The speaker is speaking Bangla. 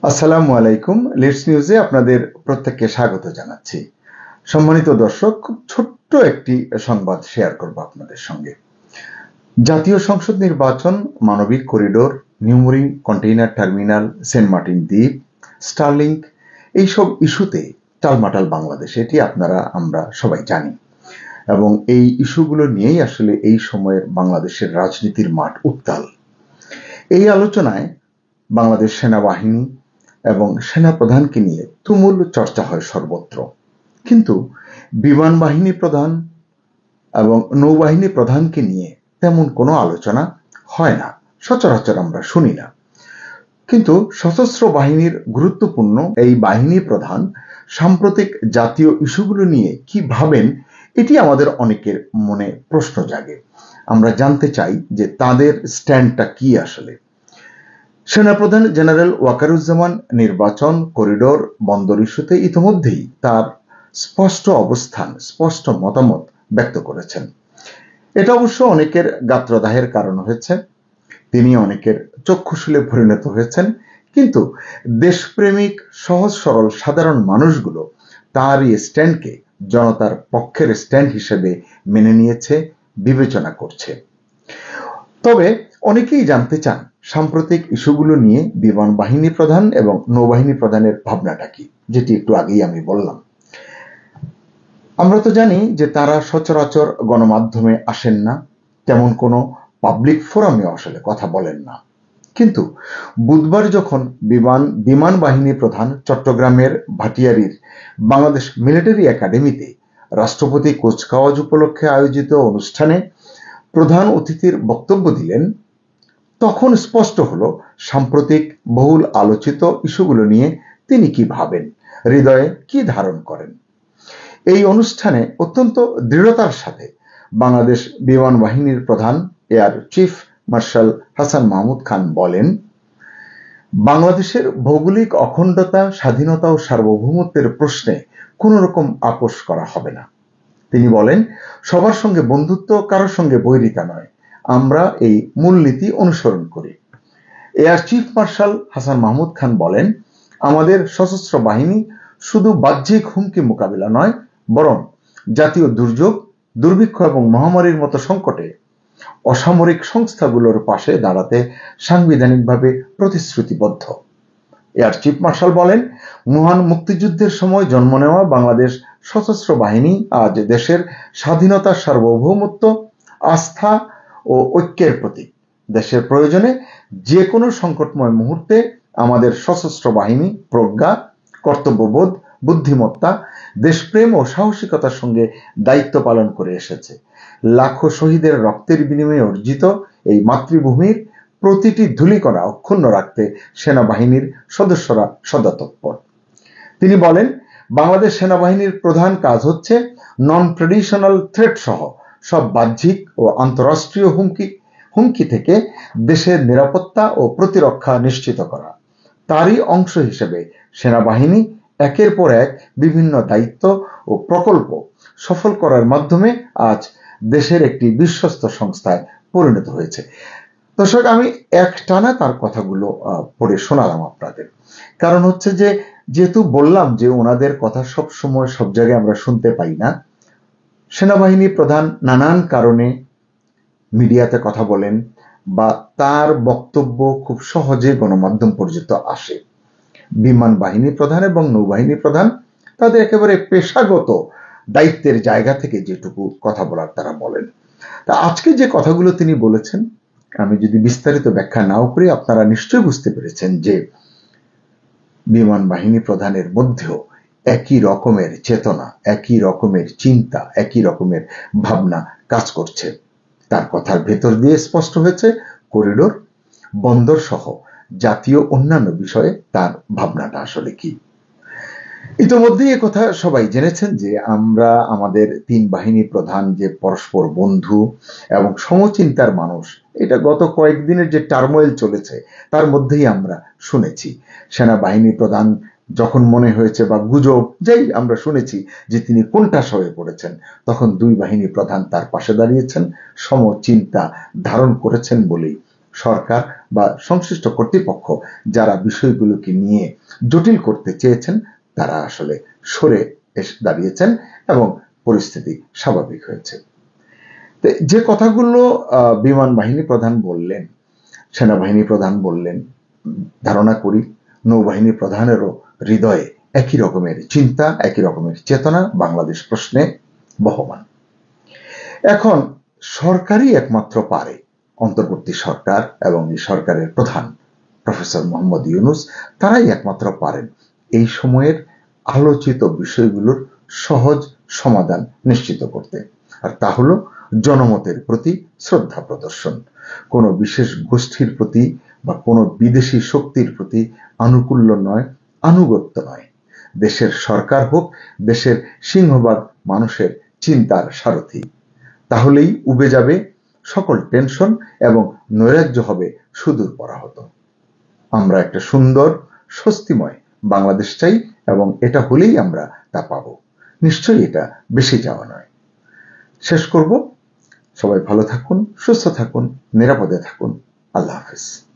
আসসালামু আলাইকুম। লিডস নিউজে আপনাদের প্রত্যেককে স্বাগত জানাচ্ছি। সম্মানিত দর্শক, খুব ছোট্ট একটি সংবাদ শেয়ার করব আপনাদের সঙ্গে। জাতীয় সংসদ নির্বাচন, মানবিক corridor, New Mooring container terminal, Saint Martin দ্বীপ, স্টারলিংক, এইসব ইস্যুতে টালমাটাল বাংলাদেশ, এটি আমরা সবাই জানি। এবং এই ইস্যুগুলো নিয়েই আসলে এই সময়ের বাংলাদেশের রাজনীতির মাঠ উত্তাল। এই আলোচনায় বাংলাদেশ সেনাবাহিনী এবং সেনাপ্রধানকে নিয়ে তুমুল চর্চা হয় সর্বত্র, কিন্তু বিমান বাহিনী প্রধান এবং নৌবাহিনী প্রধানকে নিয়ে তেমন কোনো আলোচনা হয় না, সচরাচর আমরা শুনি না। কিন্তু সশস্ত্র বাহিনীর গুরুত্বপূর্ণ এই বাহিনী প্রধান সাম্প্রতিক জাতীয় ইস্যুগুলো নিয়ে কি ভাবেন, এটি আমাদের অনেকের মনে প্রশ্ন জাগে। আমরা জানতে চাই যে তাদের স্ট্যান্ডটা কি আসলে। সেনাপ্রধান জেনারেল ওয়াকারুজ্জামান নির্বাচন, করিডোর, বন্দর ইস্যুতে ইতিমধ্যেই তার স্পষ্ট অবস্থান, স্পষ্ট মতামত ব্যক্ত করেছেন। এটা অবশ্য অনেকের গাত্রদাহের কারণ হয়েছে, তিনি অনেকের চক্ষুশূলে পরিণত হয়েছেন, কিন্তু দেশপ্রেমিক সহজ সরল সাধারণ মানুষগুলো তার এই স্ট্যান্ডকে জনতার পক্ষের স্ট্যান্ড হিসেবে মেনে নিয়েছে, বিবেচনা করছে। তবে অনেকেই জানতে চান সাম্প্রতিক ইস্যুগুলো নিয়ে বিমান বাহিনী প্রধান এবং নৌবাহিনী প্রধানের ভাবনাটা কি, যেটি একটু আগেই আমি বললাম। আমরা তো জানি যে তারা সচরাচর গণমাধ্যমে আসেন না, তেমন কোনো পাবলিক ফোরামে আসলে কথা বলেন না। কিন্তু বুধবার যখন বিমান বাহিনী প্রধান চট্টগ্রামের ভাটিয়ারীর বাংলাদেশ মিলিটারি একাডেমিতে রাষ্ট্রপতি কুচকাওয়াজ উপলক্ষে আয়োজিত অনুষ্ঠানে প্রধান অতিথির বক্তব্য দিলেন, তখন স্পষ্ট হলো সাম্প্রতিক বহুল আলোচিত ইস্যুগুলো নিয়ে তিনি কি ভাবেন, হৃদয়ে কি ধারণ করেন। এই অনুষ্ঠানে অত্যন্ত দৃঢ়তার সাথে বাংলাদেশ বিমান বাহিনীর প্রধান air chief marshal Hasan Mahmud Khan বলেন, বাংলাদেশের ভৌগোলিক অখণ্ডতা, স্বাধীনতা ও সার্বভৌমত্বের প্রশ্নে কোন রকম আপোষ করা হবে না। তিনি বলেন, সবার সঙ্গে বন্ধুত্ব, কারোর সঙ্গে বৈরিতা নয়, আমরা এই মূলনীতি অনুসরণ করি। Air chief marshal Hasan Mahmud Khan বলেন, আমাদের সশস্ত্র বাহিনী শুধু বাহ্যিক হুমকি মোকাবিলা নয়, বরং জাতীয় দুর্যোগ, দুর্ভিক্ষ এবং মহামারীর মতো সংকটে অসামরিক সংস্থাগুলোর পাশে দাঁড়াতে সাংবিধানিকভাবে প্রতিশ্রুতিবদ্ধ। এয়ার চিফ মার্শাল বলেন, মহান মুক্তিযুদ্ধের সময় জন্ম নেওয়া বাংলাদেশ সশস্ত্র বাহিনী আজ দেশের স্বাধীনতা, সার্বভৌমত্ব, আস্থা ও ঐক্যের প্রতীক। দেশের প্রয়োজনে যে কোনো সংকটময় মুহূর্তে আমাদের সশস্ত্র বাহিনী প্রজ্ঞা, কর্তব্যবোধ, বুদ্ধিমত্তা, দেশপ্রেম ও সাহসিকতার সঙ্গে দায়িত্ব পালন করে এসেছে। লাখো শহীদের রক্তের বিনিময়ে অর্জিত এই মাতৃভূমির প্রতিটি ধূলিকণা অক্ষুণ্ণ রাখতে সেনাবাহিনীর সদস্যরা সদাতৎপর। তিনি বলেন, বাংলাদেশ সেনাবাহিনীর প্রধান কাজ হচ্ছে নন ট্রেডিশনাল থ্রেট সহ সব বাহ্যিক ও আন্তঃরাষ্ট্রীয় হুমকি থেকে দেশের নিরাপত্তা ও প্রতিরক্ষা নিশ্চিত করা। তারই অংশ হিসেবে সেনাবাহিনী একের পর এক বিভিন্ন দায়িত্ব ও প্রকল্প সফল করার মাধ্যমে আজ দেশের একটি বিশ্বস্ত সংস্থায় পরিণত হয়েছে। দর্শক, আমি একটানা তার কথাগুলো পড়ে শোনালাম আপনাদের। কারণ হচ্ছে যে, যেহেতু বললাম যে ওনাদের কথা সব সময় সব জায়গায় আমরা শুনতে পাই না। সেনাবাহিনী প্রধান নানান কারণে মিডিয়াতে কথা বলেন বা তার বক্তব্য খুব সহজে গণমাধ্যম পর্যন্ত আসে। বিমান বাহিনী প্রধান এবং নৌবাহিনী প্রধান তাদের একেবারে পেশাগত দায়িত্বের জায়গা থেকে যেটুকু কথা বলার তারা বলেন। তা আজকে যে কথাগুলো তিনি বলেছেন, আমি যদি বিস্তারিত ব্যাখ্যা নাও করি, আপনারা নিশ্চয়ই বুঝতে পেরেছেন যে বিমান বাহিনী প্রধানের মধ্যেও একই রকমের চেতনা, একই রকমের চিন্তা, একই রকমের ভাবনা কাজ করছে। তার কথার ভেতর দিয়ে স্পষ্ট হয়েছে করিডোর, বন্দর সহ জাতীয় অন্যান্য বিষয়ে তার ভাবনাটা আসলে কি। ইতিমধ্যেই কথা সবাই জেনেছেন যে আমরা আমাদের তিন বাহিনী প্রধান যে পরস্পর বন্ধু এবং সমচিন্তার মানুষ, এটা গত কয়েকদিনের যে টার্মোয়েল চলেছে তার মধ্যেই আমরা শুনেছি। সেনাবাহিনী প্রধান যখন মনে হয়েছে বা গুজব যাই আমরা শুনেছি যে তিনি কোনটাস হয়ে পড়েছেন, তখন দুই বাহিনী প্রধান তার পাশে দাঁড়িয়েছেন, সমচিন্তা ধারণ করেছেন বলেই সরকার বা সংশ্লিষ্ট কর্তৃপক্ষ যারা বিষয়গুলোকে নিয়ে জটিল করতে চেয়েছেন তারা আসলে সরে এসে দাঁড়িয়েছেন এবং পরিস্থিতি স্বাভাবিক হয়েছে। যে কথাগুলো বিমান বাহিনী প্রধান বললেন, সেনাবাহিনী প্রধান বললেন, ধারণা করি নৌবাহিনী প্রধানেরও হৃদয়ে একই রকমের চিন্তা, একই রকমের চেতনা বাংলাদেশ প্রশ্নে বহমান। এখন সরকারই একমাত্র পারে, অন্তর্বর্তী সরকার এবং এই সরকারের প্রধান প্রফেসর মোহাম্মদ ইউনূস, তারাই একমাত্র পারেন এই সময়ের আলোচিত বিষয়গুলোর সহজ সমাধান নিশ্চিত করতে। আর তা হলো জনমতের প্রতি শ্রদ্ধা প্রদর্শন, কোনো বিশেষ গোষ্ঠীর প্রতি বা কোনো বিদেশি শক্তির প্রতি আনুকূল্য নয়, আনুগত্য নয়। দেশের সরকার হোক দেশের সিংহভাগ মানুষের চিন্তার সারথি। তাহলেই উবে যাবে সকল টেনশন এবং নৈরাজ্য হবে সুদূর পরাহত। আমরা একটা সুন্দর স্বস্তিময় বাংলাদেশ চাই এবং এটা হলেই আমরা তা পাবো। নিশ্চয়ই এটা বেশি যাওয়া নয়। শেষ করব, সবাই ভালো থাকুন, সুস্থ থাকুন, নিরাপদে থাকুন। আল্লাহ হাফেজ।